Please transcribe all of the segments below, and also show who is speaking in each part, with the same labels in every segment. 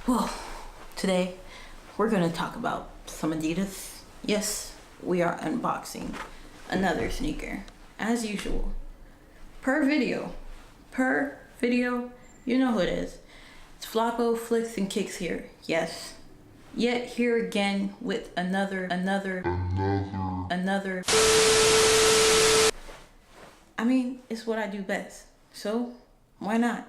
Speaker 1: Well, today we're going to talk about some Adidas. Yes, we are unboxing another sneaker, as usual. Per video, you know who it is. It's Flackoflix&kicks here. Yes. Yet here again with another. I mean, it's what I do best. So, why not?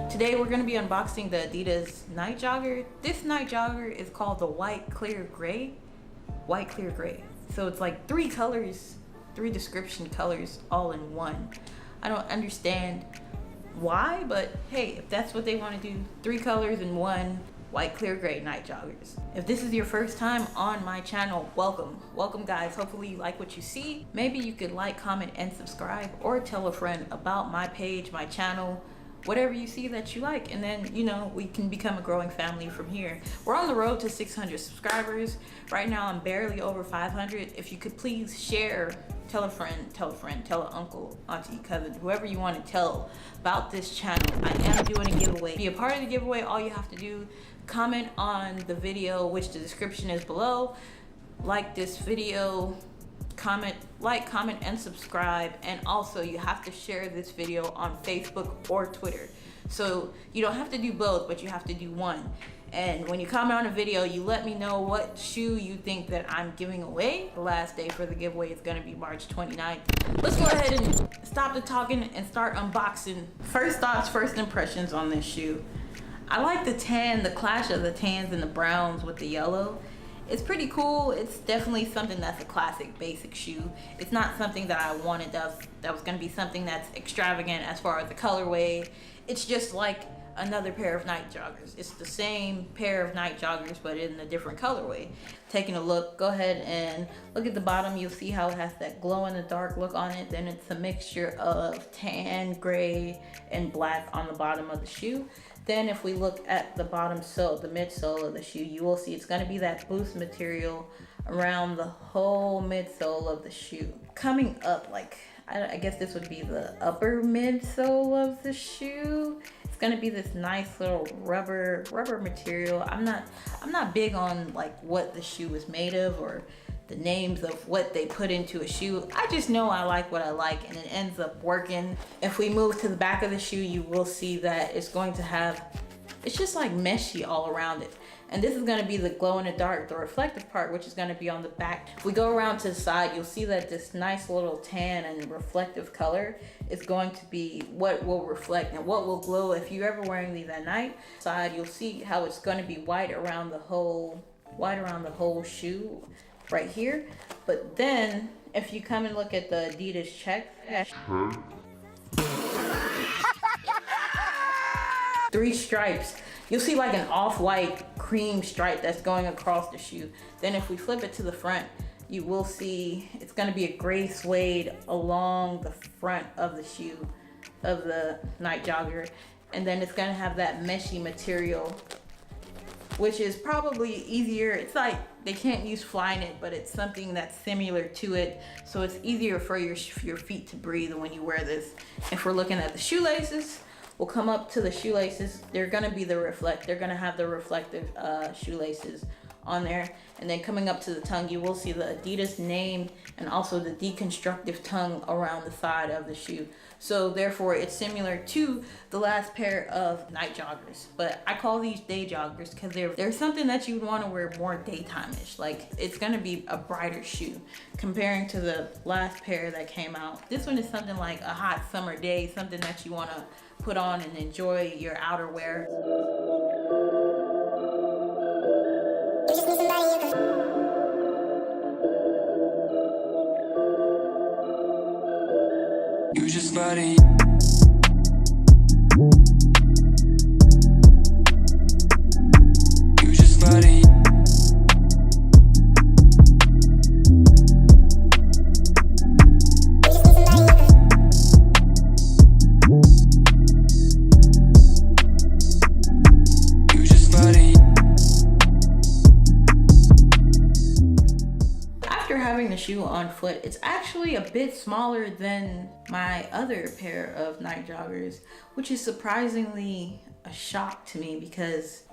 Speaker 1: Today we're going to be unboxing the Adidas Nite Jogger. This Nite Jogger is called the white clear gray. So it's like three colors, three description colors all in one. I don't understand why, but hey, if that's what they want to do, three colors in one white clear gray Nite Joggers. If this is your first time on my channel, welcome guys. Hopefully you like what you see. Maybe you could like, comment, and subscribe, or tell a friend about my page, my channel, whatever you see that you like, and then, you know, we can become a growing family from here. We're on the road to 600 subscribers. Right now I'm barely over 500. If you could please share, tell a friend, tell an uncle, auntie, cousin, whoever you want to tell about this channel. I am doing a giveaway. To be a part of the giveaway, all you have to do, comment on the video, which the description is below, like this video, comment, and subscribe. And also you have to share this video on Facebook or Twitter. So you don't have to do both, but you have to do one. And when you comment on a video, you let me know what shoe you think that I'm giving away. The last day for the giveaway is going to be March 29th. Let's go ahead and stop the talking and start unboxing. First thoughts, first impressions on this shoe. I like the tan, the clash of the tans and the browns with the yellow. It's pretty cool. It's definitely something that's a classic basic shoe. It's not something that I wanted that was going to be something that's extravagant as far as the colorway. It's just like another pair of Nite Joggers. It's the same pair of Nite Joggers but in a different colorway. Taking a look, go ahead and look at the bottom. You'll see how it has that glow in the dark look on it. Then it's a mixture of tan, gray, and black on the bottom of the shoe. Then if we look at the bottom sole, the midsole of the shoe, you will see it's going to be that boost material around the whole midsole of the shoe. Coming up, like, I guess this would be the upper midsole of the shoe. It's going to be this nice little rubber material. I'm not big on like what the shoe is made of or the names of what they put into a shoe. I just know I like what I like and it ends up working. If we move to the back of the shoe, you will see that it's going to have, it's just like meshy all around it. And this is going to be the glow in the dark, the reflective part, which is going to be on the back. If we go around to the side, you'll see that this nice little tan and reflective color is going to be what will reflect and what will glow. If you're ever wearing these at night, side, you'll see how it's going to be white around the whole shoe right here. But then if you come and look at the Adidas check, three stripes, you'll see like an off-white cream stripe that's going across the shoe. Then if we flip it to the front, you will see it's going to be a gray suede along the front of the shoe of the Nite Jogger. And then it's going to have that meshy material, which is probably easier. It's like they can't use Flyknit, but it's something that's similar to it. So it's easier for your feet to breathe when you wear this. If we're looking at the shoelaces, we'll come up to the shoelaces. They're gonna be they're gonna have the reflective shoelaces on there. And then coming up to the tongue, you will see the Adidas name and also the deconstructive tongue around the side of the shoe. So therefore it's similar to the last pair of Nite Joggers, but I call these day joggers because they're something that you would want to wear more daytime-ish. Like, it's gonna be a brighter shoe comparing to the last pair that came out. This one is something like a hot summer day, something that you want to put on and enjoy your outerwear.
Speaker 2: You just body. You just body. You just body.
Speaker 1: After having the shoe on foot. It's actually a bit smaller than my other pair of Nite Joggers, which is surprisingly a shock to me because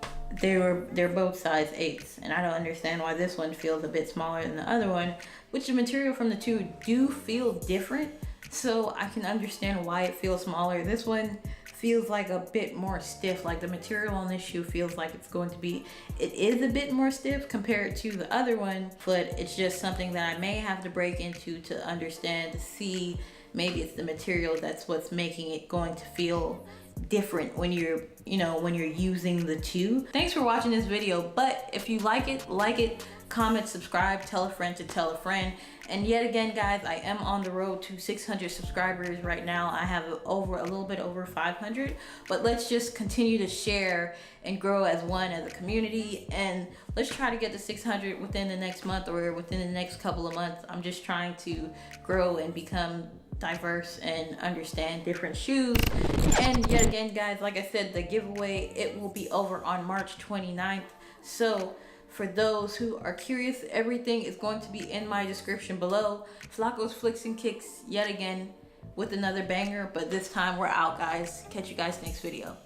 Speaker 1: they're both size 8s, and I don't understand why this one feels a bit smaller than the other one, which the material from the two do feel different, so I can understand why it feels smaller. This one feels like a bit more stiff. Like the material on this shoe feels like it's going to be, it is a bit more stiff compared to the other one, but it's just something that I may have to break into to understand, to see maybe it's the material that's what's making it going to feel different when you're, you know, when you're using the two. Thanks for watching this video, but if you like it, comment, subscribe, tell a friend to tell a friend. And yet again, guys, I am on the road to 600 subscribers right now. I have a little bit over 500, but let's just continue to share and grow as one, as a community, and let's try to get to 600 within the next month or within the next couple of months. I'm just trying to grow and become diverse and understand different shoes. And yet again, guys, like I said, the giveaway, it will be over on March 29th. So for those who are curious, everything is going to be in my description below. Flackoflix&kicks yet again with another banger, but this time we're out, guys. Catch you guys next video.